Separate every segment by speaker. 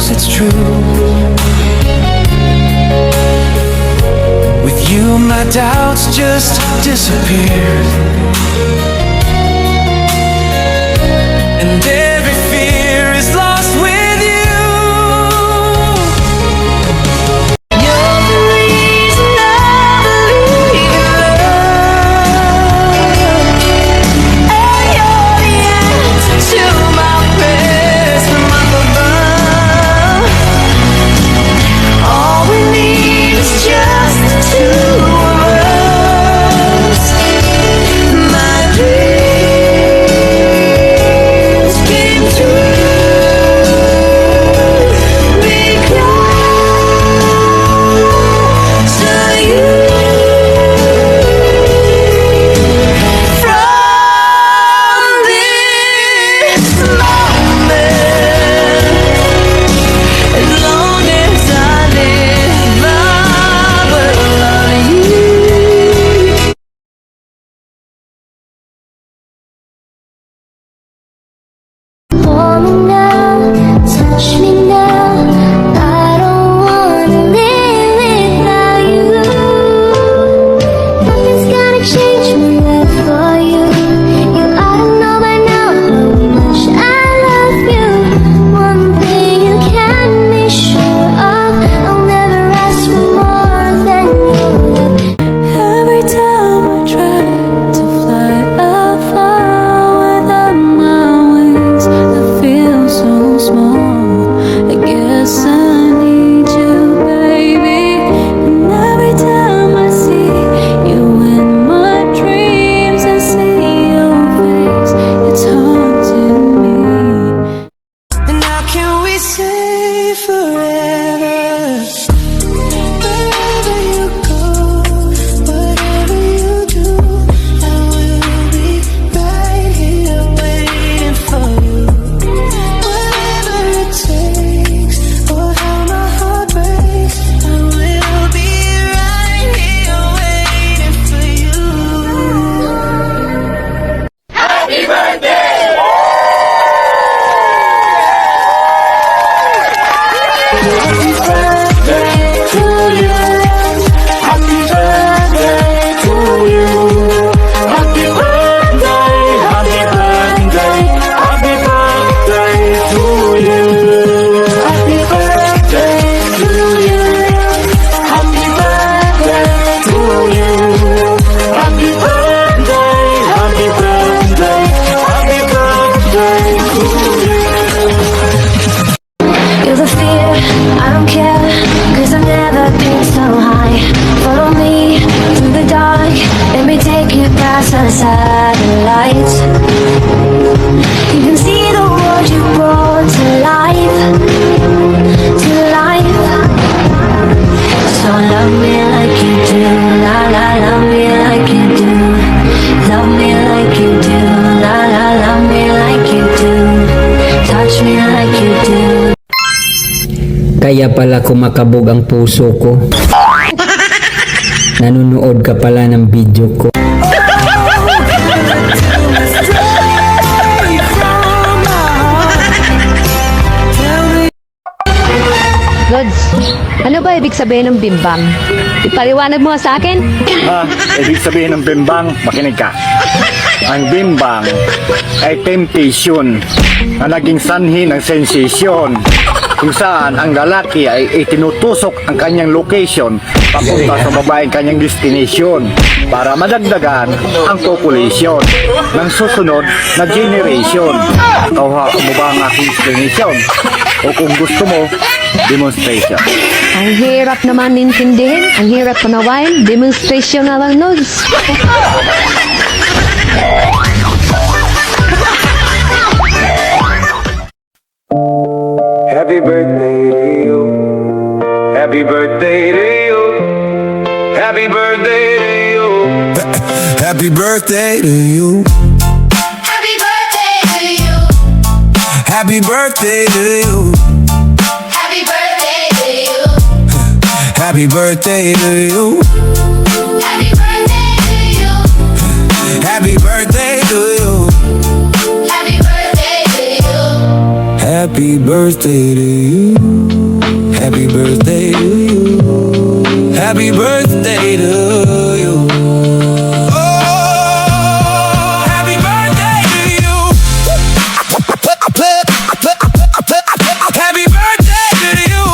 Speaker 1: knows it's true. With you my doubts just disappear, and every fear is lost with you. You're the reason I believe in love, and you're the answer to my prayers from up above. All we need is just the two of us. My dreams came true because of you. From this moment, as long as I live, I will love you.
Speaker 2: Hold me now, touch me now. I don't wanna live without you. Nothing's gonna change my love for you. You ought to know by now how much I love you. One thing you can be sure of, I'll never ask for more than you. Every time I try to fly afar without my wings, I feel so small. I guess I need you, baby. And every time I see you in my dreams, I see your face. It's haunting me.
Speaker 1: And how can we say forever? Wherever you go, whatever you do, I will be right here waiting for you. Whatever it takes, or how my heart breaks, I will be right here waiting for you. Happy birthday! Happy birthday to you. Happy birthday to you. Happy birthday, happy birthday, happy birthday to you. Happy birthday to you. Happy birthday to you. Happy birthday, happy birthday, happy birthday to you.
Speaker 2: You're the fear, I don't care, 'cause I've never been so high. Follow me through the dark, let me take you past the satellites. You can see the world you brought to life, to life. So love me like you do, la la, love me like you do. Love me like you do, la la, love me like you do. Touch me like you do.
Speaker 3: Kaya pala kumakabog ang puso ko. Nanonood ka pala ng video ko.
Speaker 4: Lods, ano ba ibig sabihin ng bimbang? Ipaliwanag mo nga sa akin?
Speaker 5: Ibig sabihin ng bimbang, makinig ka. Ang bimbang ay temptation na naging sanhi ng sensation, kung saan ang lalaki ay itinutusok ang kanyang location papunta sa babaeng kanyang destination para madagdagan ang population ng susunod na generation. Kauha mo ba ang aking explanation? O kung gusto mo, demonstration.
Speaker 4: Ang hirap naman intindihin, ang hirap panawain, demonstration na lang, Lods.
Speaker 6: Happy birthday to you. Happy birthday to you. Happy birthday to you.
Speaker 1: Happy birthday to you.
Speaker 2: Happy birthday to you.
Speaker 1: Happy birthday to you.
Speaker 2: Happy birthday to you.
Speaker 1: Happy birthday to you.
Speaker 2: Happy birthday to you.
Speaker 1: Happy birthday to you.
Speaker 2: Happy birthday to you.
Speaker 1: Happy
Speaker 6: Happy birthday to you. Happy birthday to you. Happy birthday to you. Oh, happy birthday to you. Happy birthday to you.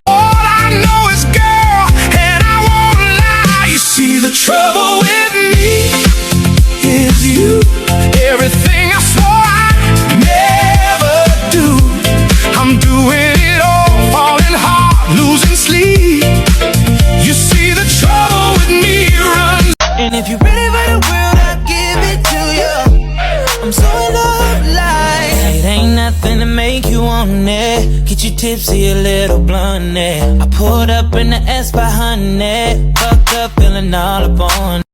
Speaker 6: All I know is girl, and I won't lie. You see the trouble with me is you. Everything I swore I'd never do, I'm doing it all, falling hard, losing sleep. You see the trouble with me runs.
Speaker 1: And if you're ready for the world, I'll give it to you. I'm so in love, like
Speaker 7: It ain't nothing to make you want it. Get you tipsy, a little blunt, yeah. I pulled up in the S by honey. Fucked up, feeling all upon.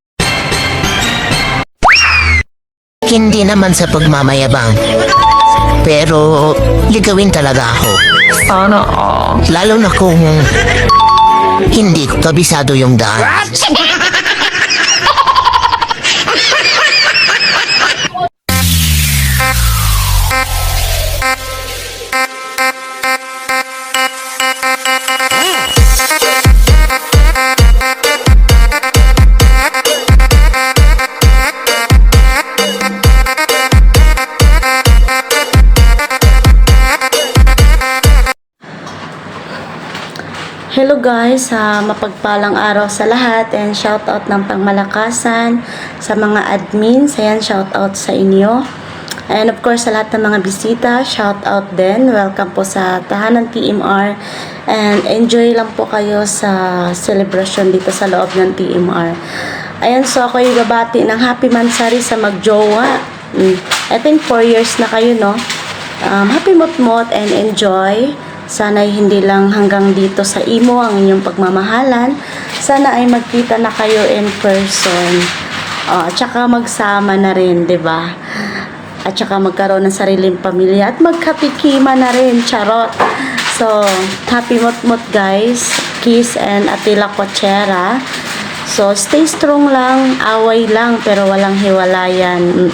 Speaker 8: Hindi naman sa pagmamayabang. Pero ligawin talaga ako. Sana lalo na kung hindi ko kabisado yung daan.
Speaker 9: Hello guys, mapagpalang araw sa lahat and shoutout ng pangmalakasan sa mga admins. Ayan, shoutout sa inyo. And of course sa lahat ng mga bisita, shoutout din. Welcome po sa Tahanan TMR and enjoy lang po kayo sa celebration dito sa loob ng TMR. Ayan, so ako yung babati ng happy mansari sa magjowa. I think 4 years na kayo, no? Happy mot-mot and enjoy. Sana ay hindi lang hanggang dito sa imo ang inyong pagmamahalan. Sana ay magkita na kayo in person. At saka magsama na rin, 'di ba? At saka magkaroon ng sariling pamilya at magkapikima na rin, charot. So, happy mot-mot guys. Kiss and Atila Cochera. So, stay strong lang, away lang, pero walang hiwalayan.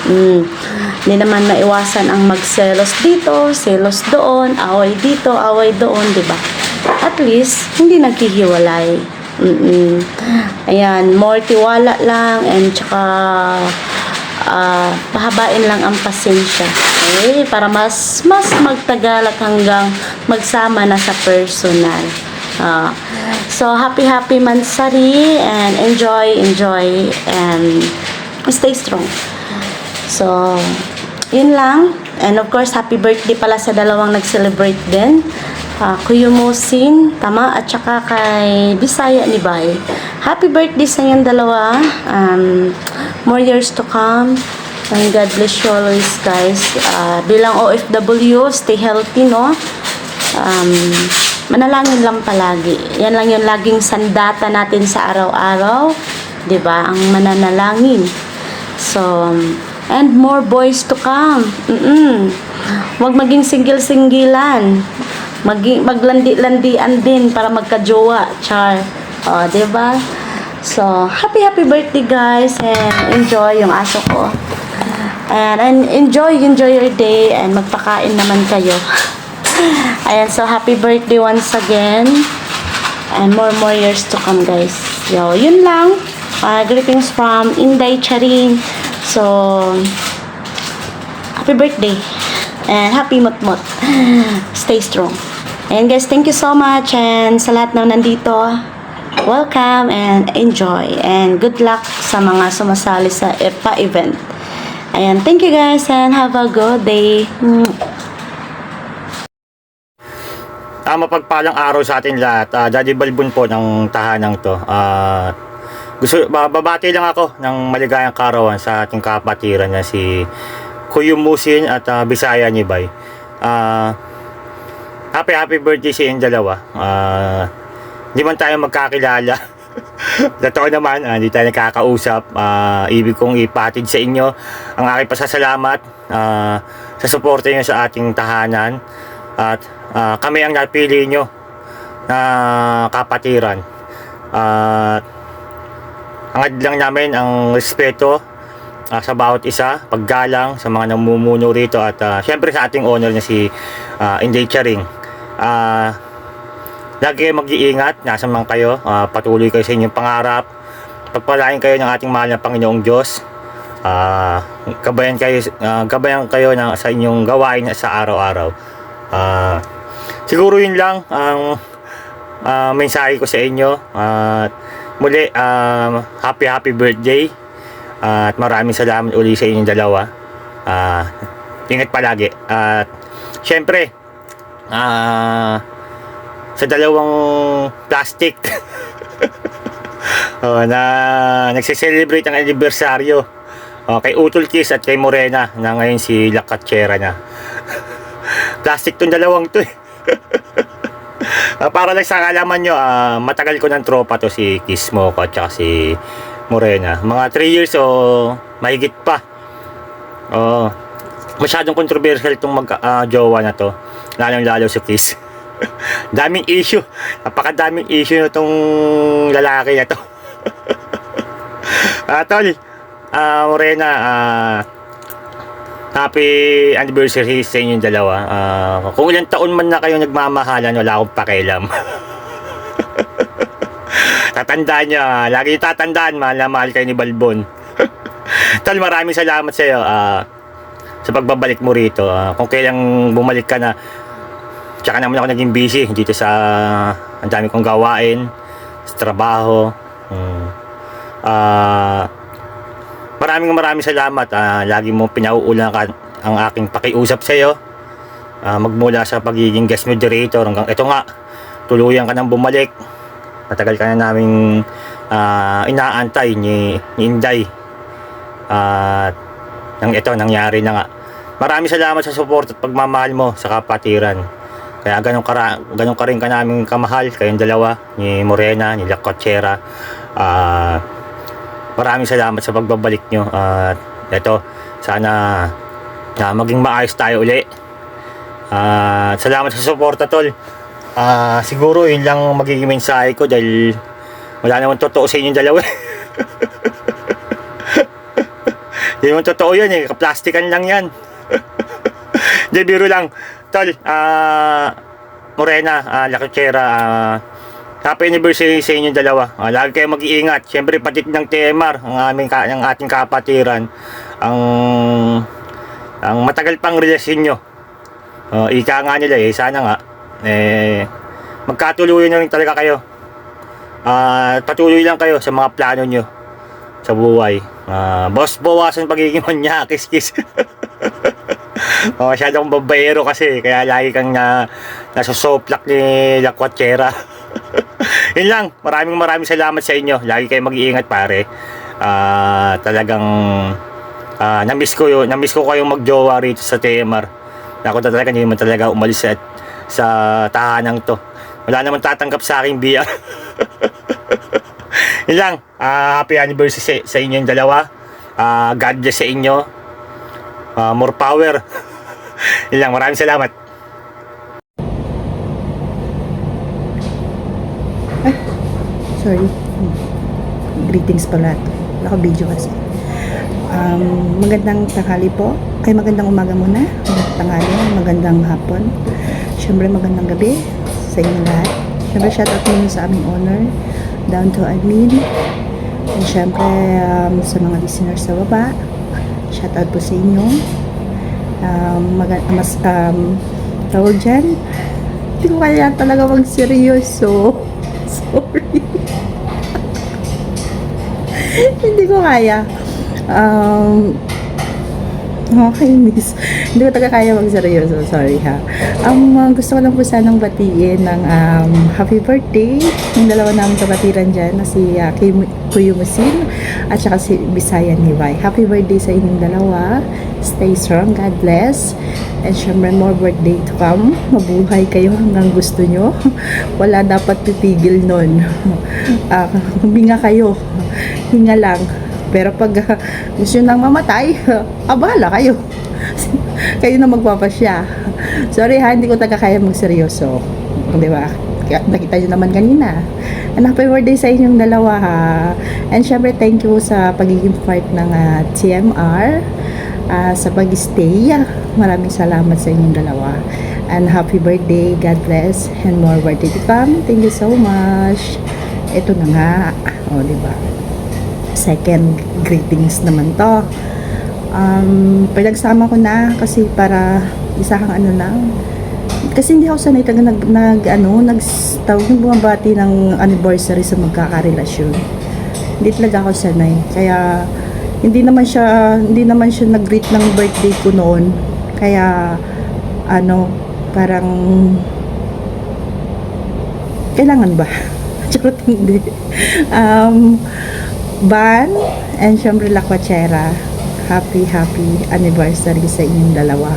Speaker 9: Hindi naman maiwasan ang magselos dito, selos doon, away dito, away doon, di ba? At least, hindi naghihiwalay. Ayan, more tiwala lang, and tsaka pahabain lang ang pasensya. Okay? Para mas magtagal at hanggang magsama na sa personal. So, happy Mansari and enjoy and stay strong. So, yun lang. And of course, happy birthday pala sa dalawang nag-celebrate din. Kuya Mosin, tama, at saka kay Bisaya ni Bay. Happy birthday sa inyong dalawa. More years to come. And God bless you always, guys. Bilang OFW, stay healthy, no? Manalangin lang palagi. Yan lang yung laging sandata natin sa araw-araw. 'Di ba? Ang mananalangin. So, and more boys to come. Huwag maging single-singgilan. Maglandi-landian din para magka-jowa. Char. 'di ba? So, happy birthday guys and enjoy yung aso ko. And enjoy your day and magpakain naman kayo. Ayan, so happy birthday once again. And more years to come, guys. Yo, yun lang. Greetings from Inday Charing. So, happy birthday. And happy mot-mot. Stay strong. And guys, thank you so much. And sa lahat ng nandito, welcome and enjoy. And good luck sa mga sumasali sa pa-event. Ayan, thank you guys and have a good day.
Speaker 5: Mapagpalang araw sa atin lahat. Daddy Balbon po ng tahanang to.
Speaker 10: babati lang ako ng maligayang karawan sa ating kapatiran na si Kuya Musin at Bisaya ni Bay. Happy birthday sa inyong dalawa. Hindi man tayo magkakilala. Totoo naman, hindi tayo nakakausap. Ibig kong ipatid sa inyo ang aking pasasalamat sa suporta nyo sa ating tahanan. At kami ang napili nyo na kapatiran. Hangad lang namin ang respeto sa bawat isa, paggalang sa mga namumuno rito at syempre sa ating owner na si Inday Charing. Lagi kayo mag-iingat, nasa man kayo, patuloy kayo sa inyong pangarap, pagpalain kayo ng ating mahal na Panginoong Diyos, gabayan kayo sa inyong gawain sa araw-araw. Siguro yun lang ang mensahe ko sa inyo. Muli, happy birthday at maraming salamat uli sa inyong dalawa. Ingat palagi at syempre sa dalawang plastic na nagsiselebrate ang anibersaryo, kay Utol Kiss at kay Morena na ngayon si Lakachera na. Plastic tong dalawang to eh. Para lang sa kalaman nyo, matagal ko ng tropa to si Kiss Moko at saka si Morena. Mga 3 years o mahigit pa. Masyadong controversial itong jowa na to, lalong-lalo si Kiss. Daming issue, napakadaming issue na itong lalaki na to. Tol, Morena, happy anniversary sa inyong dalawa. Kung ilang taon man na kayo nagmamahalan, wala akong pakialam. Tatandaan nyo, lagi tatandaan, mahal na mahal kayo ni Balbon. Tol, maraming salamat sa iyo sa pagbabalik mo rito. Kung kailang bumalik ka na, tsaka naman ako naging busy dito sa ang dami kong gawain sa trabaho. Maraming salamat. Lagi mo pinauulan ang aking pakiusap sa iyo. Magmula sa pagiging guest moderator hanggang ito nga, tuluyan ka nang bumalik. Matagal ka na naming inaantay ni Inday. At ito nangyari na nga. Maraming salamat sa support at pagmamahal mo sa kapatiran. Kaya ganun ka rin ka namin kamahal, kayong dalawa, ni Morena, ni Lakachera. Maraming salamat sa pagbabalik nyo. At ito, sana maging maayos tayo uli. Salamat sa suporta, tol. Siguro yun lang magiging mensahe ko dahil wala naman totoo sa inyong dalawa. Hindi naman totoo yan eh, kaplastikan lang yan. Hindi, biro lang. Tol, Morena, Lakachera, happy anniversary sa inyong dalawa. Lagi kayo mag-iingat. Siyempre, pati ng TMR, ang ating kapatiran, ang matagal pang relasyon nyo. Ika nga nila eh, sana nga, magkatuluyan na rin talaga kayo. Patuloy lang kayo sa mga plano nyo sa buhay. Bawasan pagiging manyakis, kiss. Masyadong babayero kasi, kaya lagi kang nasusoplak ni Lakachera. Yun lang, maraming salamat sa inyo. Lagi kayo mag-iingat, pare. Talagang namiss ko kayong magjowa rito sa TMR. Ako talaga hindi naman talaga umalis sa tahanang to. Wala naman tatanggap sa aking biya. Yun lang, happy anniversary sa inyong dalawa. God bless sa inyo. More power. Yun lang, maraming salamat.
Speaker 11: Sorry. Greetings pala ito. Naka-video kasi. Magandang tanghali po. Ay, magandang umaga muna. Magandang tanghali, magandang hapon. Siyempre, magandang gabi sa inyo lahat. Siyempre, shoutout muna sa aming owner, down to admin. And siyempre, sa mga listeners sa baba, shoutout po sa inyo. Tawag dyan, hindi ko kaya talaga mag-seryoso. Sorry. Hindi ko kaya. Nakakainis. Hindi ko talaga kaya magseryoso. Sorry ha. Gusto ko lang po sanang batiin ng happy birthday yung dalawa namin kapatiran dyan na si Kuya Musin at saka si Bisayan Hibay. Happy birthday sa inyong dalawa. Stay strong. God bless. And syempre more birthday to come. Mabuhay kayo hanggang gusto nyo. Wala dapat pipigil nun. Huminga kayo. Hinga lang. Pero pag gusto nyo nang mamatay, abala kayo. Kayo na magpapasya. Sorry ha, hindi ko talaga kaya magseryoso. Di ba? Nakita nyo naman kanina. And happy birthday sa inyong dalawa ha. And syempre thank you sa pagiging part ng TMR. Sa pag-stay. Maraming salamat sa inyong dalawa. And happy birthday. God bless. And more birthday to come. Thank you so much. Ito na nga. O, diba? Second greetings naman to. Pinagsama ko na kasi para isang ano lang. Kasi hindi ako sanay talaga tawag ng bumabati ng anniversary sa magkakarelasyon. Hindi talaga ako sanay. Kaya hindi naman siya nag-greet ng birthday ko noon. Kaya parang kailangan ba? Charot, hindi. Ban and syempre La Quachera, happy anniversary sa inyong dalawa.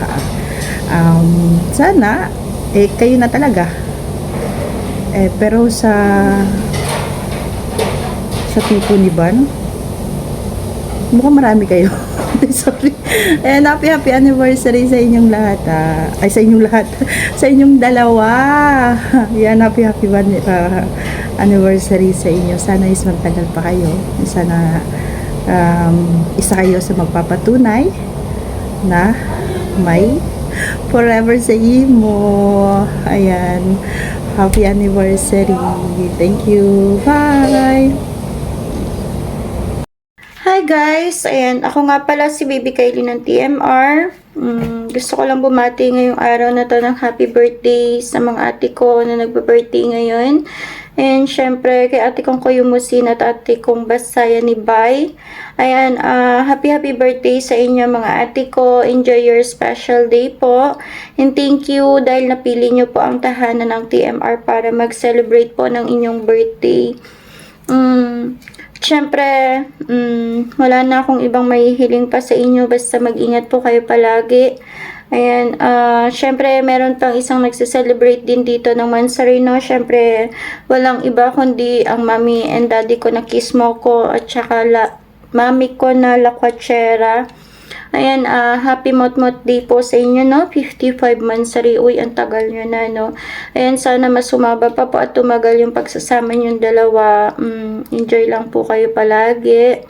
Speaker 11: Sana kayo na talaga. Pero sa tipo ni Ban, mukhang marami kayo. Sorry. And happy anniversary sa inyong lahat. Sa inyong lahat. Sa inyong dalawa. Yan, happy anniversary sa inyo. Sana is magtagal pa kayo. Sana isa kayo sa magpapatunay na may forever sa imo. Ayan. Happy anniversary. Thank you. Bye!
Speaker 9: Hi guys! Ayan, ako nga pala si Baby Kylie ng TMR. Gusto ko lang bumati ngayong araw na to ng happy birthday sa mga ate ko na nagbe-birthday ngayon. And syempre kay ate kong Kuya Musin at ate kong Bisayan Hibay. Ayan, happy birthday sa inyo mga ate ko. Enjoy your special day po. And thank you dahil napili nyo po ang tahanan ng TMR para mag-celebrate po ng inyong birthday. Siyempre, wala na akong ibang mahihiling pa sa inyo. Basta mag-ingat po kayo palagi. Ayan, siyempre, meron pang isang nagse-celebrate din dito ng Mansarino. Siyempre, walang iba kundi ang mami and daddy ko na Kismo ko at saka mami ko na La Quachera. Ayan, happy Motmot Day po sa inyo, no? 55 Mansari. Uy, ang tagal nyo na, no? Ayan, sana mas sumaba pa po at tumagal yung pagsasama nyong dalawa. Enjoy lang po kayo palagi.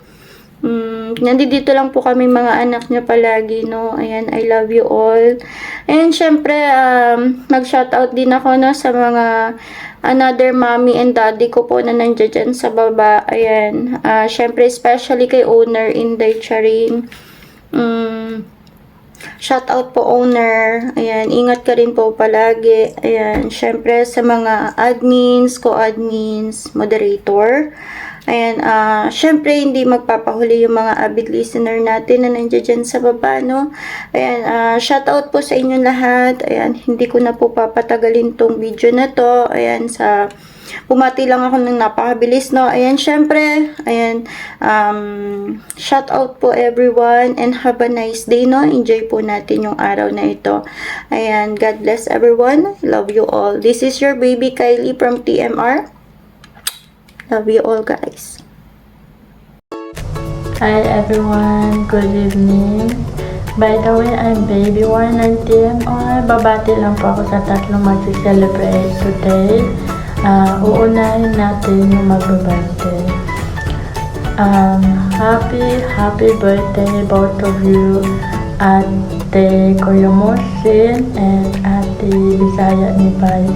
Speaker 9: Nandito lang po kami mga anak nyo palagi, no? Ayan, I love you all. And syempre, mag-shoutout din ako, no? Sa mga another mommy and daddy ko po na nandiyan dyan sa baba. Ayan, syempre, especially kay owner Inday Charing. Shout out po owner. Ayan, ingat ka rin po palagi. Ayan, syempre sa mga admins, co-admins, moderator. Ayan, syempre hindi magpapahuli yung mga avid listener natin na nandiyan dyan sa baba, no? Ayan, shout out po sa inyong lahat. Ayan, hindi ko na po papatagalin tong video na to. Ayan, bumati lang ako ng napakabilis, no? Ayan, syempre, ayan, shout out po everyone and have a nice day, no? Enjoy po natin yung araw na ito. Ayan, God bless everyone. Love you all. This is your baby Kylie from TMR. Love you all, guys.
Speaker 12: Hi everyone, good evening. By the way, I'm Baby One ng TMR. Babati lang po ako sa tatlong mag-celebrate today. Uunahin natin yung mag-birthday. Happy birthday both of you, Ate Kuya Musin and Ate Bisayan Hibay.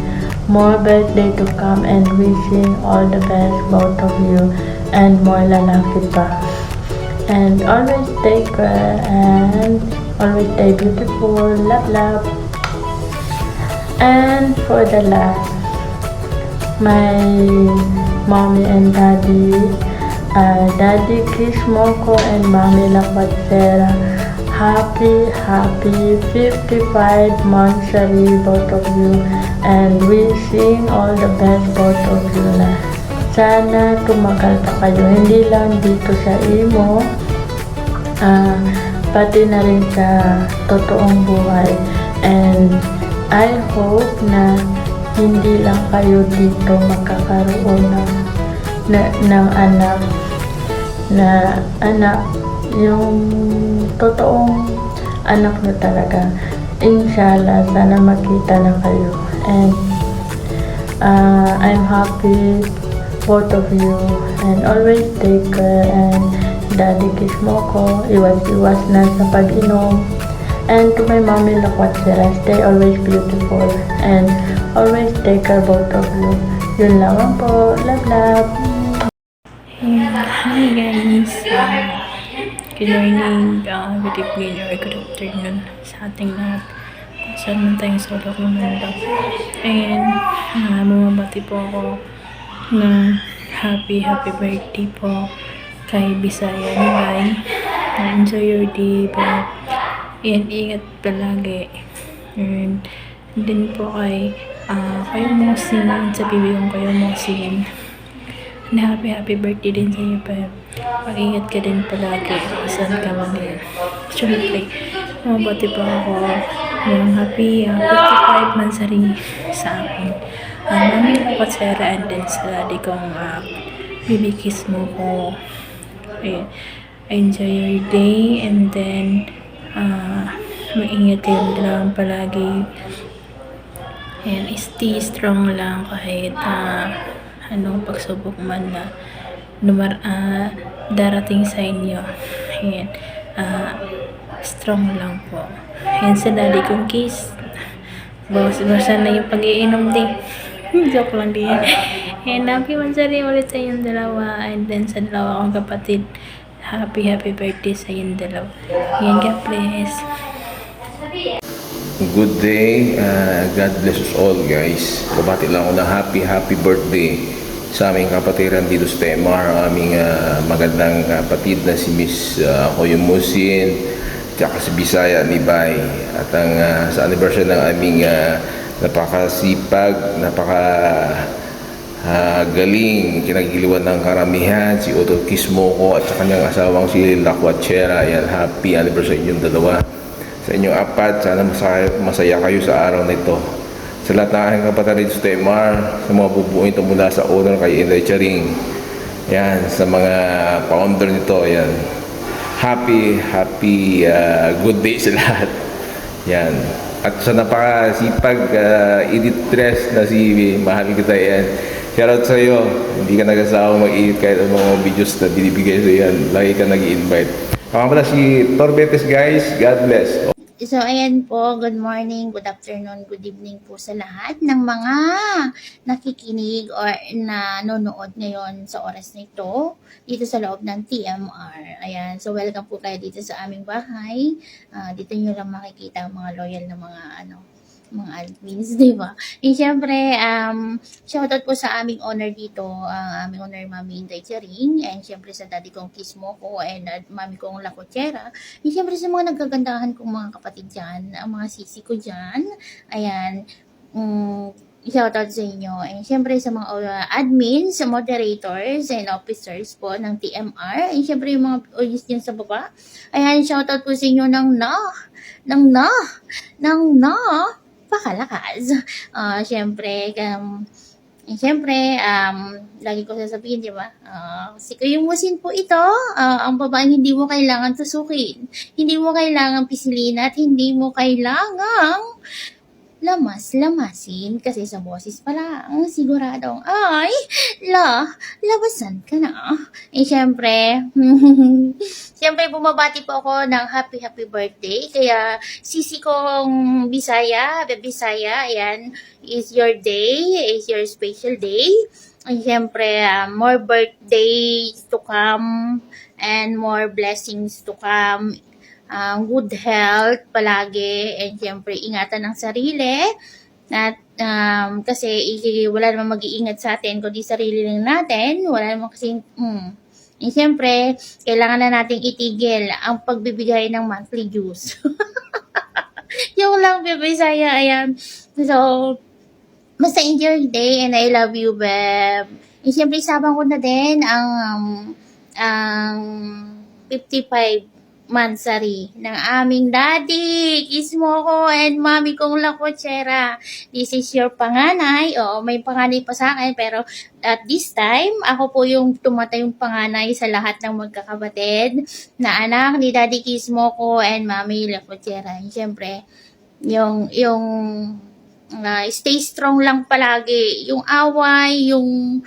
Speaker 12: More birthday to come and wishing all the best both of you and more lalaki pa. And always stay good and always stay beautiful. Love, love. And for the last, my mommy and daddy, Daddy Kismo ko and Mommy La Quachera, happy 55 monthsary both of you, and wishing all the best both of you na sana tumagal pa kayo, hindi lang dito sa imo, pati na rin sa totoong buhay. And I hope na hindi lang kayo dito magkakaroon ng anak, yung totoong anak na talaga. Inshallah, sana makita na kayo. And I'm happy both of you, and always take care. And Daddy Kismoko, iwas-iwas na sa pag-inom. And to my mommy Lakwatera, stay always beautiful and always take care both of you. Yun lang po. Love, love.
Speaker 13: Hi guys, good morning, good evening, or good afternoon sa ating lahat. Kung saan man tayong sulok ng mundo. And bumabati po ako ng happy birthday po kay Bisaya ni Bay. Enjoy your day, but ingat palagi. And din po kay kayo Mosin, sa bibigong kayo Mosin. And happy birthday din sa iyo, pa. Mag-ingat ka din palagi saan ka man din. Siyempre, mabati pa ako ng happy 55 mansari sa akin. Mami Lakwatera, and then sa daddy kong Baby Kismoko. Enjoy your day, and then mag-ingat kayo lang palagi. And stay strong lang kahit pagsubok man na darating sa inyo. Ayan, strong lang po. Ayan sa daddy kong kiss. Bawas-bawasan na yung pag-iinom din. Joke lang din. And happy mansari ulit sa inyong dalawa. And then sa dalawa kong kapatid, happy birthday sa inyong dalawa. Ayan, God bless.
Speaker 14: Good day, God bless us all guys. Kabati lang ako na happy birthday sa aming kapatiran dito sa TMR, aming magandang kapatid na si Miss Koyo Musin, tsaka si Bisaya ni Bay. At ang sa anniversary ng aming napakasipag, galing, kinagiliwan ng karamihan, si Otto Kismoko at sa kanyang asawang si Lakwatera. Yan, happy anniversary yung dalawa. Sa inyong apat, sana masaya kayo sa araw na ito. Sa lahat ng aking kapatid sa TMR, sa mga bubuin ito mula sa owner kay Inday Charing, yan, sa mga founder nito, yan, happy good day sa lahat. Yan. At sa napakasipag editress na si mahal kita, yan, shoutout sa iyo. Hindi ka nag-asawa mag-edit kahit ang mga videos na binibigay sa yan, lagi ka nag-i-invite. Ako pala si Torbetes guys, God bless.
Speaker 15: So, ayan po, good morning, good afternoon, good evening po sa lahat ng mga nakikinig or nanonood ngayon sa oras na ito, dito sa loob ng TMR. Ayan, so welcome po kayo dito sa aming bahay. Dito nyo lang makikita ang mga loyal na mga mga admins, di ba? And syempre, shoutout po sa aming owner dito, aming owner Mami Inday Charing, and syempre sa daddy kong Kismoko, and mami kong Lakwatera, and syempre sa mga nagagandahan kong mga kapatid dyan, ang mga sisi ko dyan, ayan, shoutout sa inyo, and syempre sa mga admins, moderators, and officers po ng TMR, and syempre yung mga audience dyan sa baba, ayan, shoutout po sa inyo ng pakalakas. Siyempre, lagi ko sasabihin, di ba? Si Kuya Musin po ito, ang babaeng hindi mo kailangan tusukin. Hindi mo kailangan pisilin at hindi mo kailangang lamasin kasi sa boses pa lang siguradong ay labasan ka na. Siyempre bumabati po ako ng happy birthday kaya sisi kong Bisaya, ayan, is your day, is your special day. Siyempre more birthdays to come and more blessings to come. Good health palagi, and syempre ingatan ng sarili at kasi wala namang mag-iingat sa atin kundi sarili lang natin. Wala namang kasi And syempre, kailangan na nating itigil ang pagbibigay ng monthly dues. Yung lang, Bisaya, ayan. So, basta enjoy your day and I love you, Beb. And syempre, isabang ko na din ang 55 mansari ng aming daddy, Kismo ko, and mami kong Lakotsera. This is your panganay. Oo, may panganay pa sa akin, pero at this time, ako po yung tumatayong panganay sa lahat ng magkakapatid na anak ni Daddy Kismo ko and mami Lakotsera. And syempre, yung stay strong lang palagi. Yung away, yung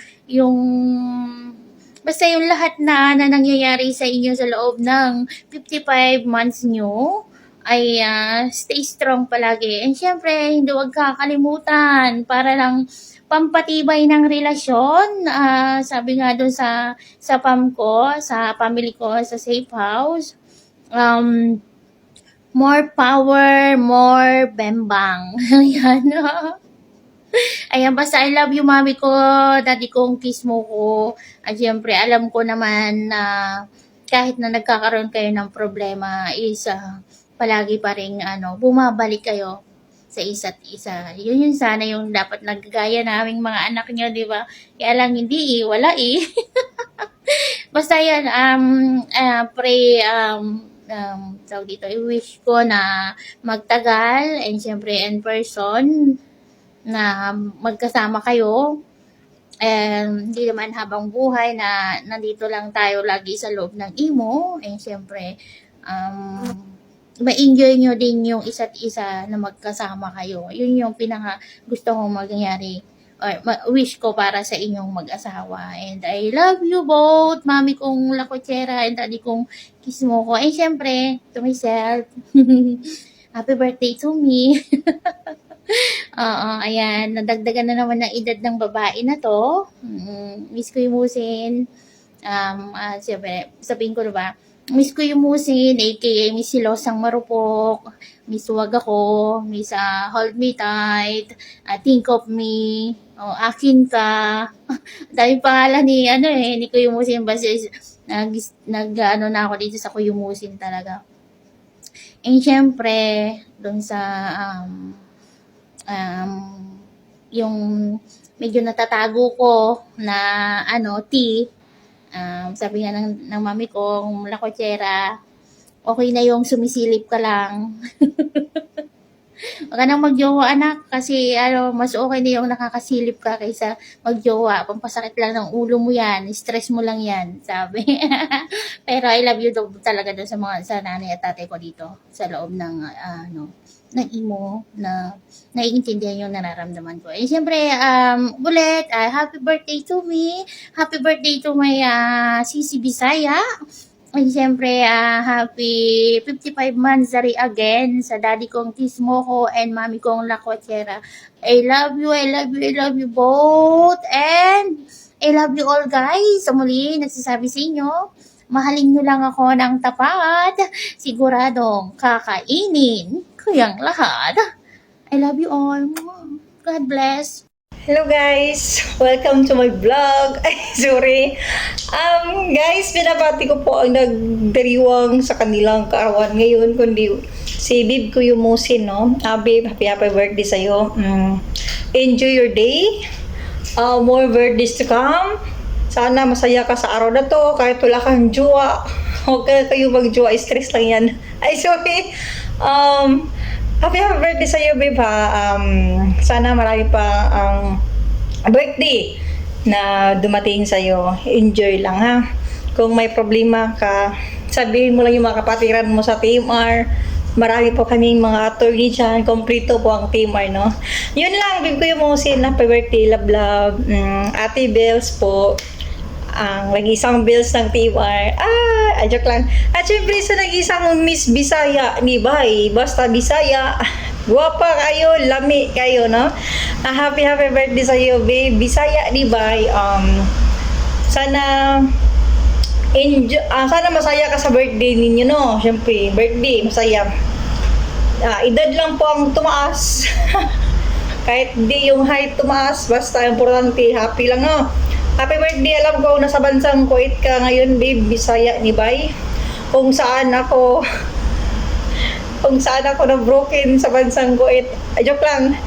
Speaker 15: basta yung lahat na nangyayari sa inyo sa loob ng 55 months nyo ay stay strong palagi. And syempre, hindi huwag kakalimutan para lang pampatibay ng relasyon. Sabi nga doon sa PAM ko, sa family ko, sa safe house, more power, more bembang. Ayan. Ayan, basta I love you, mami ko, daddy kong Kismo ko. At syempre, alam ko naman na kahit na nagkakaroon kayo ng problema is palagi pa rin bumabalik kayo sa isa't isa. Yun sana yung dapat nagagaya naming mga anak nyo, di ba? Kaya lang hindi wala Basta yan, pray, tawag dito, i-wish ko na magtagal and syempre in person na magkasama kayo. Hindi naman habang buhay na nandito lang tayo lagi sa loob ng imo. And syempre, ma-enjoy nyo din yung isa't isa na magkasama kayo. Yun yung pinaka gusto kong mangyari or wish ko para sa inyong mag-asawa. And I love you both, mami kong Lakotsera and daddy kong Kismo ko. And syempre, to myself, happy birthday to me. Oo, ayan. Nadagdagan na naman ng edad ng babae na to. Miss ko yung Musin. Siyempre, sabihin ko na ba? Miss ko yung Musin, aka Miss Silosang Marupok. Miss Wag ako. Miss Hold Me Tight. Think of Me. Akin ka. Dahil pangalan ni Kuya Musin. Basta na ako dito sa Kuya Musin talaga. And syempre, doon sa yung medyo natatago ko na tea, sabi nga ng mami ko, Lakotsera, okay na yung sumisilip ka lang. Wag ka nang magjowa, anak, kasi mas okay na yung nakakasilip ka kaysa magjowa. Pampasakit lang ng ulo mo yan, stress mo lang yan, sabi. Pero I love you talaga doon sa nanay at tatay ko dito sa loob ng ng imo na naiintindihan yung nararamdaman ko. And syempre, ulit, happy birthday to me. Happy birthday to my Sisi Bisaya. And syempre, happy 55 monthsary again sa daddy kong Kismo ko and mami kong Lakotsera. I love you, I love you, I love you both. And I love you all, guys. Sa muli, nagsasabi sa inyo, mahalin nyo lang ako ng tapat. Siguradong kakainin ko yung lahat. I love you all. God bless.
Speaker 11: Hello guys! Welcome to my vlog. Ay, sorry. Guys, binabati ko po ang nagdiriwang sa kanilang kaarawan ngayon, kundi si Bib ko yung Musin, no? Bib, happy birthday sa'yo. Enjoy your day. More birthdays to come. Sana masaya ka sa araw na to, kahit wala kang jowa. Huwag kayo mag-jowa, stress lang yan. Ay, sorry. Happy birthday sa'yo, babe, ha. Sana marami pa ang birthday na dumating sa'yo. Enjoy lang, ha. Kung may problema ka, sabihin mo lang yung mga kapatiran mo sa Team R. Marami po kaming mga attorney dyan. Kompleto po ang Team R, no. Yun lang, babe ko yung Musin. Happy birthday, love, love. Ate Bells po. Ang nag-isang Bells ng Team R. Joke lang. At syempre sa nag-isang Miss Bisaya ni Bay. Basta Bisaya. Guwapa kayo, lami kayo, no? Happy birthday sa iyo, babe. Bisaya ni Bay. Sana masaya ka sa birthday ninyo, no? Syempre, birthday, masaya. Edad lang po ang tumaas. Kahit di yung height tumaas, basta importante, happy lang, no?
Speaker 16: Happy birthday, alam ko nasa bansang Kuwait ka ngayon, babe, Bisaya ni Bay. Kung saan ako na broken sa bansang Kuwait. Joke lang.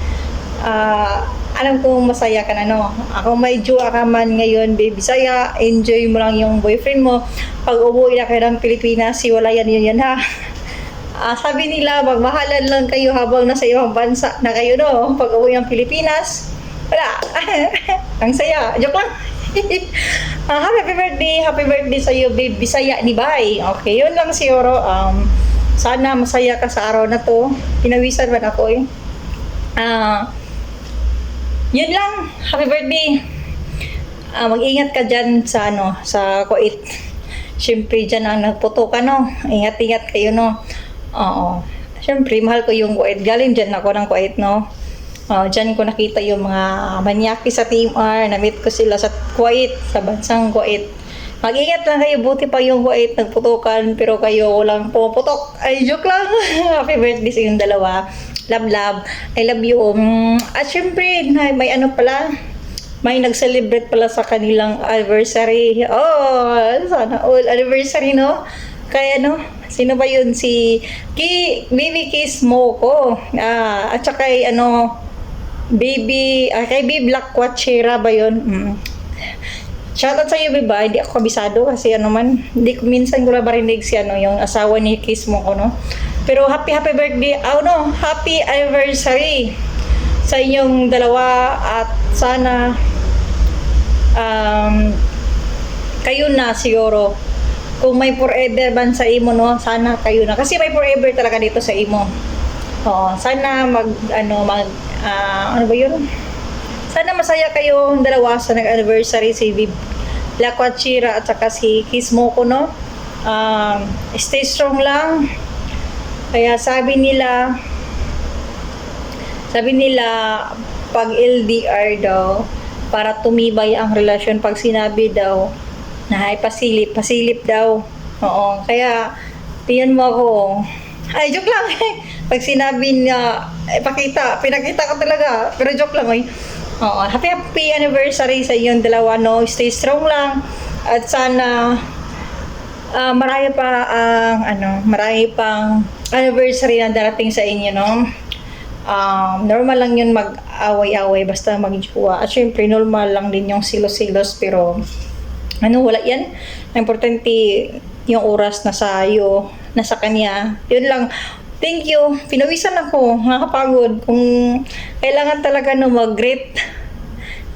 Speaker 16: Alam kong masaya ka na, no? Ako may jowa ka man ngayon, baby Bisaya. Enjoy mo lang yung boyfriend mo. Pag umuwi na kayo ng Pilipinas, siwalayan yun yan, ha? Sabi nila, magmahalan lang kayo habang nasa ibang bansa na kayo, no? Pag uwi ng Pilipinas, wala. Ang saya. Joke lang. Happy birthday sa iyo, babe Bisaya ni Bay. Okay, yun lang siguro. Sana masaya ka sa araw na to. Pinawisan man ako eh. Yun lang. Happy birthday. Mag-ingat ka dyan sa sa Kuwait. Siyempre dyan ang nagputo ka, no? Ingat-ingat kayo, no? Oo. Siyempre, mahal ko yung Kuwait. Galing dyan ako ng Kuwait, no? Dyan ko nakita yung mga manyaki sa Team R. Na-meet ko sila sa Kuwait, sa bansang Kuwait. Mag-ingat lang kayo. Buti pa yung Kuwait nagputukan, pero kayo walang pumuputok. Ay, joke lang. Happy birthday sa yung dalawa. Love, love. I love you. At syempre, may pala. May nag-celebrate pala sa kanilang anniversary. Oh, sana all anniversary, no? Kaya sino ba yun? Si Baby Kiss Moko. At saka kay kay Baby Black Quachera ba yun? Shoutout sa iyo, Biba. Hindi ako kabisado kasi hindi ko minsan ko nabarinig si yung asawa ni Kiss Moko, no? Pero happy birthday. Happy anniversary sa inyong dalawa at sana kayo na siguro. Kung may forever ban sa imo, no, sana kayo na. Kasi may forever talaga dito sa imo. Oo, sana ano ba yun? Sana masaya kayo ang dalawa sa nag-anniversary si La Quachira at saka si Kiss Moko, no? Stay strong lang. Kaya sabi nila pag LDR daw, para tumibay ang relasyon, pag sinabi daw na ay pasilip daw. Oo, kaya tingnan mo ako. Ay, joke lang. Pag sinabi na pinakita ko talaga, pero joke lang. Oo, happy anniversary sa iyong dalawa, no? Stay strong lang at sana marami pang anniversary na darating sa inyo, no? Normal lang yun mag-away-away basta mag-jowa. At syempre, normal lang din yung silos-silos, pero wala yan. Importante yung oras na sa'yo, nasa kanya. Yun lang. Thank you. Pinawisan ako. Nakakapagod. Kung kailangan talaga mag-greet.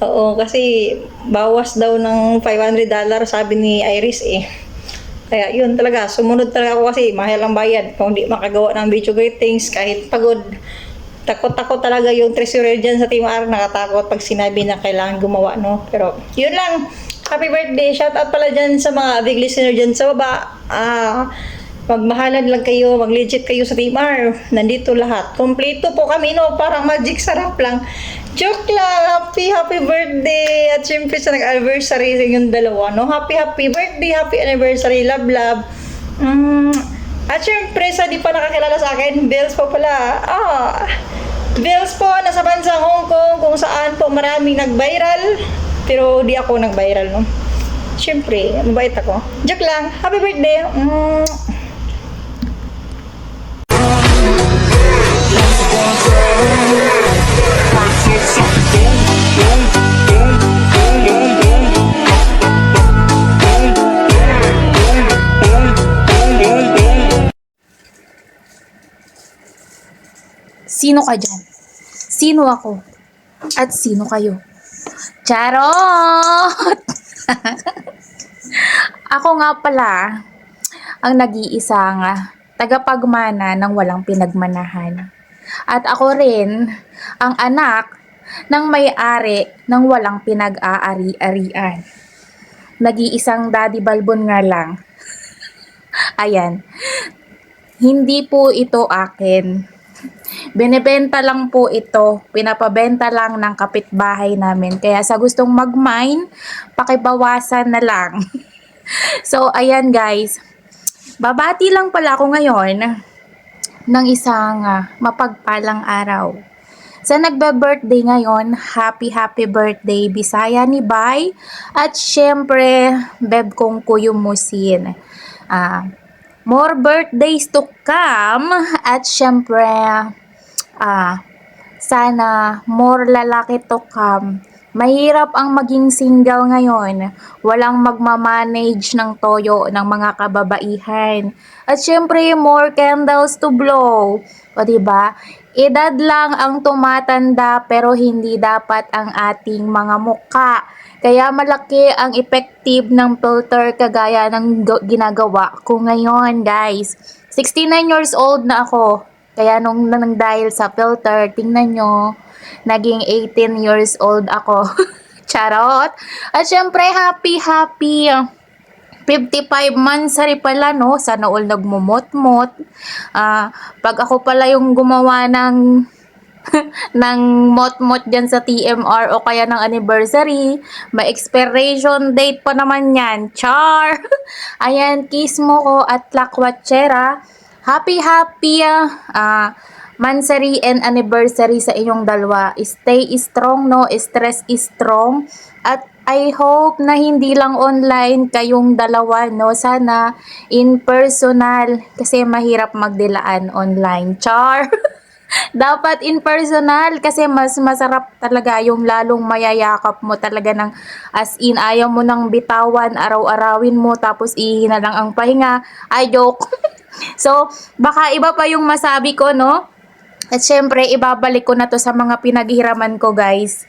Speaker 16: Oo, kasi bawas daw ng $500 sabi ni Iris eh. Kaya yun talaga. Sumunod talaga ako kasi mahal ang bayad. Kung di makagawa ng video greetings, kahit pagod. Takot talaga yung treasurer dyan sa Team R. Nakatakot pag sinabi na kailangan gumawa, no? Pero yun lang. Happy birthday. Shout out pala dyan sa mga big listener dyan sa baba. Magmahalan lang kayo, mag-legit kayo sa Team R. Nandito lahat. Kompleto po kami, no? Parang magic sarap lang. Joke lang. Happy birthday. At syempre sa nag-anniversary sa inyong dalawa, no? Happy birthday, happy anniversary. Love, love. At syempre sa di pa nakakilala sa akin, Bells po pala. Bells po, nasa bansang Hong Kong, kung saan po maraming nag-viral. Pero di ako nag-viral, no? Syempre, mabait ako. Joke lang. Happy birthday.
Speaker 17: Sino ka dyan? Sino ako? At sino kayo? Charot! Ako nga pala, ang nag-iisang tagapagmana ng walang pinagmanahan. At ako rin, ang anak ng may-ari ng walang pinag-aari-arian. Nag-iisang daddy balbon nga lang. Ayan. Hindi po ito akin. Binebenta lang po ito. Pinapabenta lang ng kapitbahay namin. Kaya sa gustong mag-mine, pakibawasan na lang. So, ayan guys. Babati lang pala ako ngayon ng isang mapagpalang araw Sa nagbe-birthday ngayon, happy birthday Bisaya ni Bay. At syempre, beb kong kuyumusin. More birthdays to come. At syempre, sana more lalaki to come. Mahirap ang maging single ngayon. Walang magmamanage ng toyo ng mga kababaihan. At syempre, more candles to blow. O diba? Edad lang ang tumatanda pero hindi dapat ang ating mga muka. Kaya malaki ang effective ng filter kagaya ng ginagawa ko ngayon, guys. 69 years old na ako. Kaya nung dahil sa filter, tingnan nyo, naging 18 years old ako. Charot! At syempre, happy 55 months rin pala, no? Sana all nagmumot-mot. Pag ako pala yung gumawa ng ng mot-mot dyan sa TMR o kaya ng anniversary, may expiration date pa naman yan. Char! Ayan, kiss mo ko at lakwatchera. Happy mansary and anniversary sa inyong dalawa. Stay strong, no? Stress is strong. At I hope na hindi lang online kayong dalawa, no? Sana in personal kasi mahirap magdilaan online. Char! Dapat in personal kasi mas masarap talaga yung lalong mayayakap mo talaga ng as in ayaw mo nang bitawan, araw-arawin mo tapos ihina lang ang pahinga. Ay, joke! So, baka iba pa yung masabi ko, no? At syempre, ibabalik ko na to sa mga pinaghiraman ko, guys.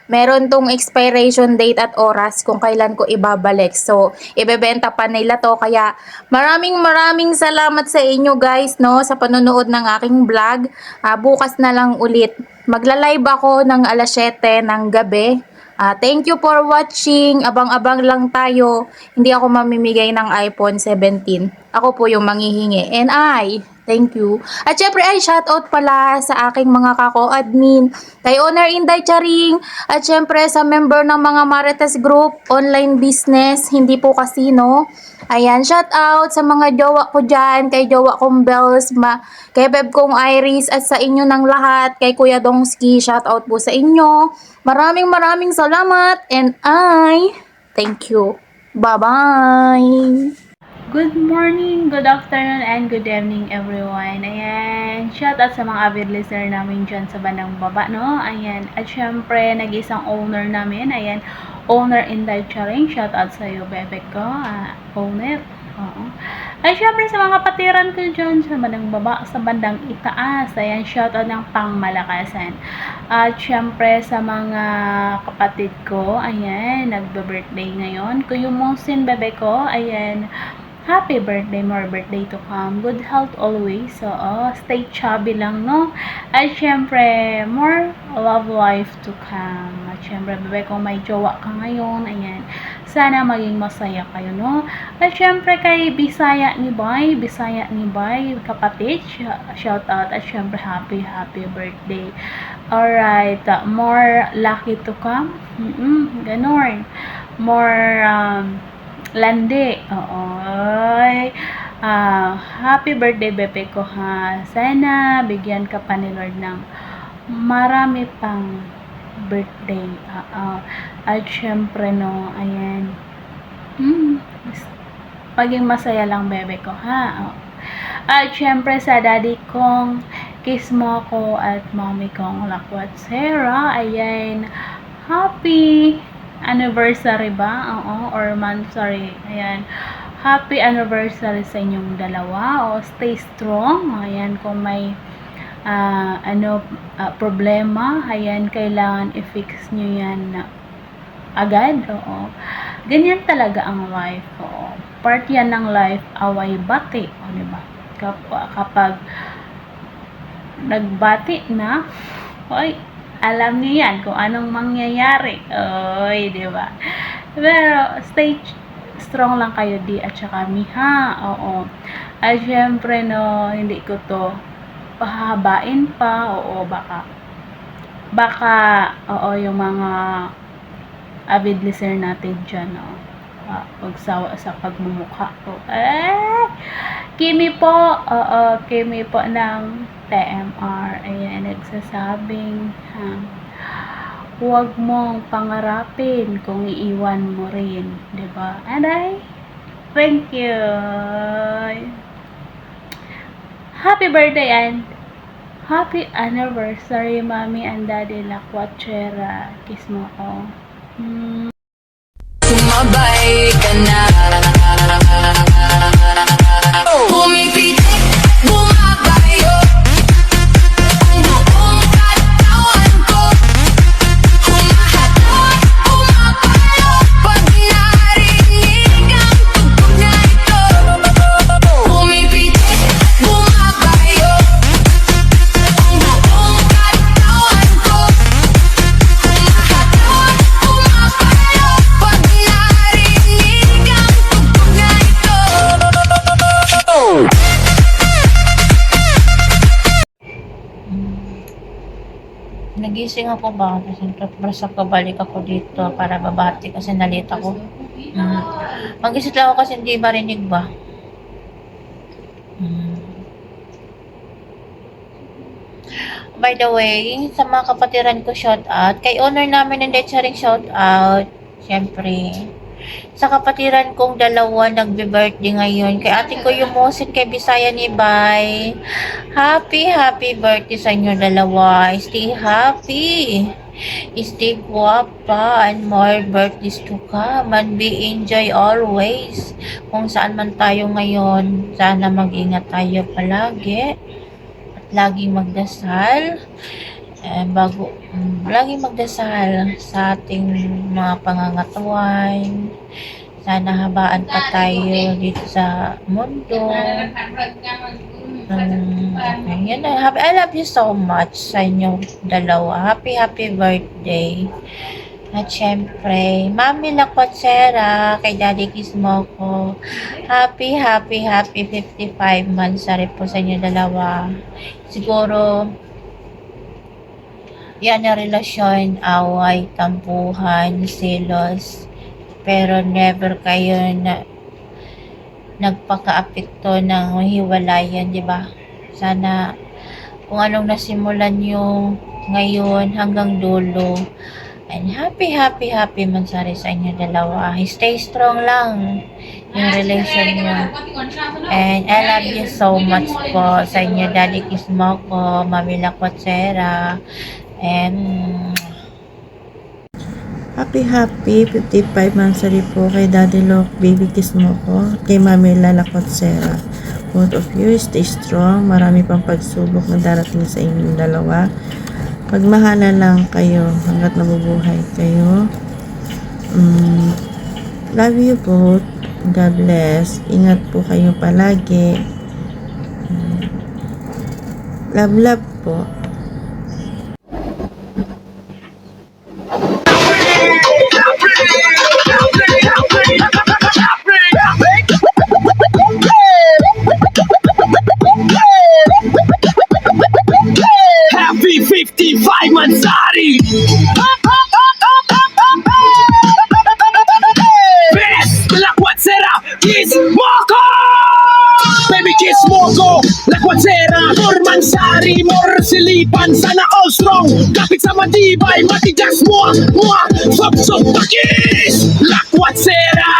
Speaker 17: Meron tong expiration date at oras kung kailan ko ibabalik. So, ibebenta pa nila to. Kaya, maraming salamat sa inyo, guys, no? Sa panonood ng aking vlog. Bukas na lang ulit. Magla-live ako ng alas 7 ng gabi. Thank you for watching. Abang-abang lang tayo. Hindi ako mamimigay ng iPhone 17. Ako po yung manghihingi. And thank you. At syempre shoutout pala sa aking mga kako-admin. Kay Owner Inday Charing. At syempre sa member ng mga Marites Group. Online business. Hindi po casino. Ayan, shoutout sa mga jowa ko dyan. Kay jowa kong Bells. Kay beb kong Iris. At sa inyo ng lahat. Kay Kuya Dongski. Shoutout po sa inyo. Maraming salamat. And thank you. Bye-bye.
Speaker 13: Good morning, good afternoon, and good evening everyone. Ayan, shout out sa mga avid listener namin dyan sa bandang baba, no? Ayan, at syempre, nag-isang owner namin. Ayan, Owner Inday Charing. Shout out sa iyo, bebe ko. Owner. At syempre, sa mga patiran ko dyan sa bandang baba, sa bandang itaas. Ayan, shout out ng pangmalakasan. At syempre, sa mga kapatid ko, ayan, nagbe-birthday ngayon. Kuyumusin, bebe ko. Ayan, happy birthday, more birthday to come. Good health always. So, stay chubby lang, no? At syempre, more love life to come. At syempre, bebe ko, may jowa ka ngayon. Ayan. Sana maging masaya kayo, no? At syempre, kay Bisaya ni Bay, kapatid, shout out. At syempre, happy birthday. Alright, more lucky to come. Ganon. More, landi. Happy birthday, bebe ko, ha. Sana bigyan ka pa ni Lord ng marami pang birthday. At syempre, no, ayan. Maging masaya lang, bebe ko, ha. At syempre, sa daddy kong kiss mo ko at mommy kong lakwat Sarah, ayan. Happy anniversary ba? Or month, sorry. Ayan. Happy anniversary sa inyong dalawa. Stay strong. Ayan, kung may problema, ayan, kailangan i-fix nyo yan agad. Ganyan talaga ang life. Part yan ng life, away bati. Diba? Kapag nagbati na, alam niyo yan kung anong mangyayari. Di ba? Pero stay strong lang kayo at saka miha. At syempre, no, hindi ko to pahabain pa. Baka yung mga avid listener natin dyan, magsawa sa pagmumukha ko. Kimi po, Kimi po ng TMR. Ayan, nagsasabing, huwag mong pangarapin kung iiwan mo rin. Diba? Aray, thank you. Happy birthday and happy anniversary, Mommy and Daddy Lakwachera. Kiss mo ko.
Speaker 6: Sumabay ka na. Pumipitik, bumabayo. Ang buong katawan ko. Humahatot, pumapalo. Pag narinig ang tugtog na ito. Pumipitik, bumabayo. Ang buong katawan ko. Humahatot, pumapalo. Pag narinig ang tugtog na ito.
Speaker 15: Nagising ako ba? Kasi basta pabalik ako dito para babati kasi nalita ko. Magising lang ako kasi hindi marinig ba? By the way, sa mga kapatiran ko shout out. Kay owner namin ng Decharing shout out. Siyempre. Sa kapatiran kong dalawa nagbe-birthday ngayon. Kay ating ko yung Mosin kay Bisaya ni Bay. Happy birthday sa inyo dalawa. Stay happy. Stay guwapa and more birthdays to come and be enjoy always. Kung saan man tayo ngayon, sana mag-ingat tayo palagi. At laging magdasal. Laging magdasal sa ating mga pangangatawan. Sana habaan pa tayo dito sa mundo. Yan na. I love you so much sa inyong dalawa. Happy birthday. At syempre, Mami Lakwachera, kay Daddy Kismoko. Happy 55 months po sa inyo dalawa. Siguro, yan na relasyon, away, tampuhan, selos. Pero never kayo na nagpaka-apekto ng hiwalayan, di ba? Sana kung anong nasimulan nyo ngayon hanggang dulo. And happy mansari sa inyo dalawa. Stay strong lang yung relation nyo. And I love you so much po sa inyo, Daddy Kismoko, Mami Lakwachera. And
Speaker 11: Happy 55 mansari po kay Daddy Lok, Baby Kismoko, kay Mami Lakwachera. Both of you, stay strong. Marami pang pagsubok na darating sa inyong dalawa. Magmahalan lang kayo hanggat nabubuhay kayo. Love you both. God bless. Ingat po kayo palagi. Love po.
Speaker 6: Happy 55 Mansari! Best Lakwachera Kismoko! Baby Kismoko, Lakwachera, more Mansari, more silipan, sana all strong. Kapit sa matibay, matigas mo, sop pakis! Lakwachera,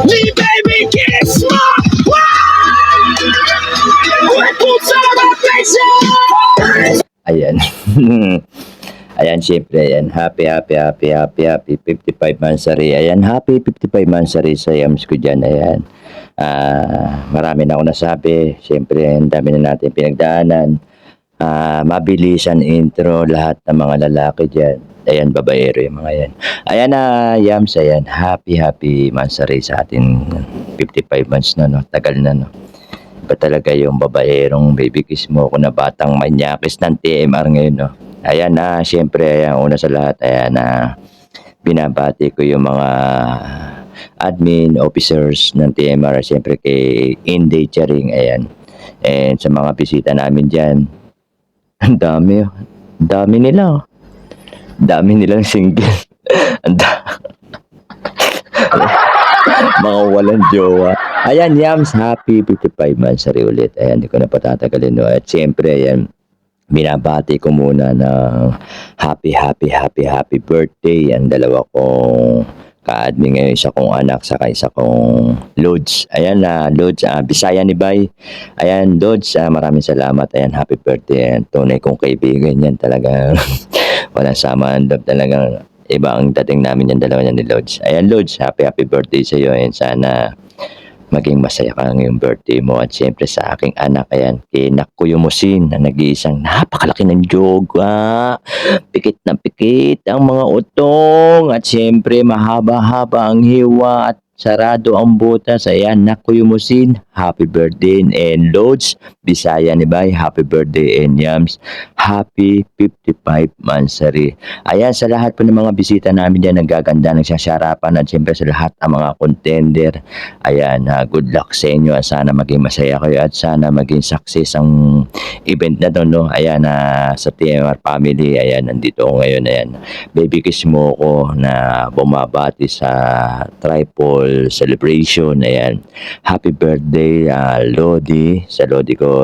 Speaker 6: ni Baby Kismoko! Welcome celebration!
Speaker 18: Ayan. Ayan, syempre, ayan. Happy 55 mansari. Ayan, happy 55 mansari sa yams ko dyan. Ayan. Marami na ako nasabi. Syempre, ang dami na natin pinagdaanan. Mabilisan intro lahat ng mga lalaki dyan. Ayan, babaero yung mga yan. Ayan na, yams, ayan. Happy mansari sa atin. 55 months na, no? Tagal na, no? Ba talaga yung babaerong Baby Kismoko na batang manyakis ng TMR ngayon, no? Ayan na, syempre, ayan, una sa lahat, ayan na, binabati ko yung mga admin officers ng TMR, syempre kay Inday Charing, ayan. And sa mga bisita namin dyan, ang dami nila, oh. Dami nilang single. mga walang jowa. Ayan, Yams, happy 55 monthsary ulit. Ayan, hindi ko na patatagalin. No? At syempre, ayan, binabati ko muna ng happy birthday ang dalawa kong ka-admin ngayon, isa kong anak saka isa kong Lods. Ayan na, Lods, Bisaya ni Bay. Ayan, Lods, maraming salamat. Ayan, happy birthday. Ayan, tunay kong kaibigan yan talaga. Walang sama ang loob, talagang iba ang dating namin yung dalawa niya ni Lods. Ayan, Lods, happy birthday sa iyo. Ayan, sana maging masaya ka ngayong birthday mo. At siyempre sa aking anak, ayan, kay Nakuyo Musin, na nag-iisang napakalaki ng joga. Pikit na pikit ang mga utong. At siyempre mahaba-haba ang hiwa at sarado ang butas. Ayan, Nakuyo Musin, happy birthday. And Lods, Bisaya ni Bay, happy birthday. And Yams, happy 55 monthsary. Ayan, sa lahat po ng mga bisita namin dyan, naggaganda, nagsasarapan, at siyempre sa lahat ng mga contender, ayan, good luck sa inyo. Sana maging masaya kayo at sana maging success ang event na doon, no? Ayan, sa TMR family, ayan, nandito ako ngayon. Ayan, baby kiss mo ko na bumabati sa triple celebration. Ayan, happy birthday, Lodi, sa Lodi ko,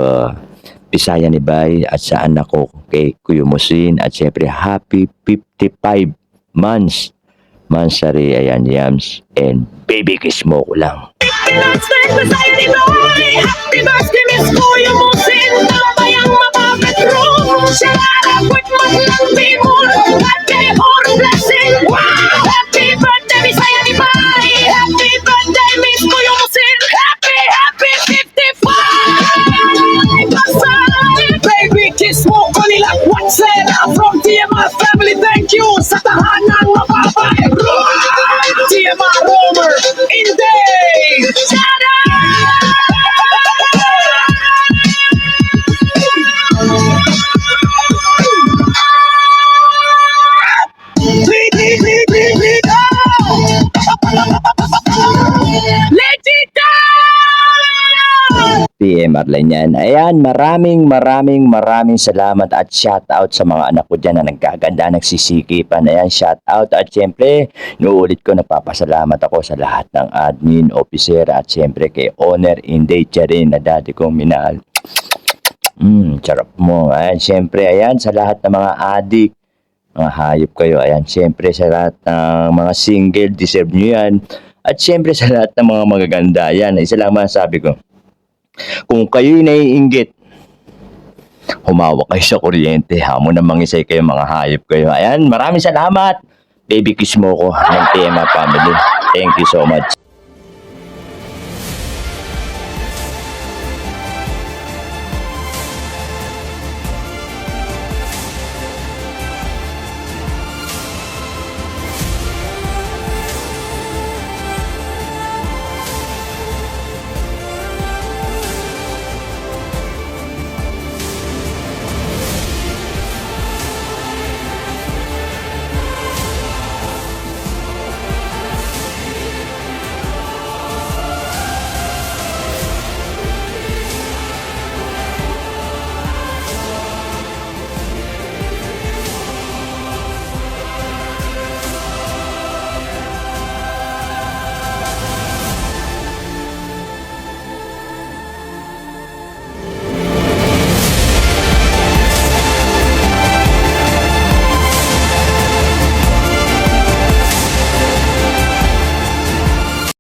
Speaker 18: Bisaya ni Bay, at sa anak ko kay Kuya Musin, at syempre happy 55 monthsary. Ayan, Yams, and baby kiss mo ko lang.
Speaker 6: Happy birthday, Miss Kuya Musin. Talabayang mapapetro. Siya with maglang bimol. At kay Hor blessing. Wow! Happy birthday, Bisaya ni Bay. Happy birthday, Miss Kuya Musin. Happy 55! Baby, kiss mo ko nila. What's it from TMR family? Thank you sa tahanang mapapay. TMR Romer, Inday! Shout
Speaker 18: TMR lang yan. Ayan, maraming salamat at shout out sa mga anak ko dyan na nagkaganda, nagsisikipan. Ayan, shout out. At syempre, nuulit ko, nagpapasalamat ako sa lahat ng admin, officer, at syempre kay Owner Inday Charin na dati kong minahal. Sarap mo. Ayan, syempre, ayan, sa lahat ng mga adik, mga hayop kayo. Ayan, syempre sa lahat ng mga single, deserve nyo yan. At syempre sa lahat ng mga magaganda. Ayan, isa lang masasabi ko. Kung kayo'y naiinggit, humawak kayo sa kuryente. Hamon na mangisay kayo, mga hayop kayo. Ayan, maraming salamat. Baby kiss mo ko ng TMR family. Thank you so much.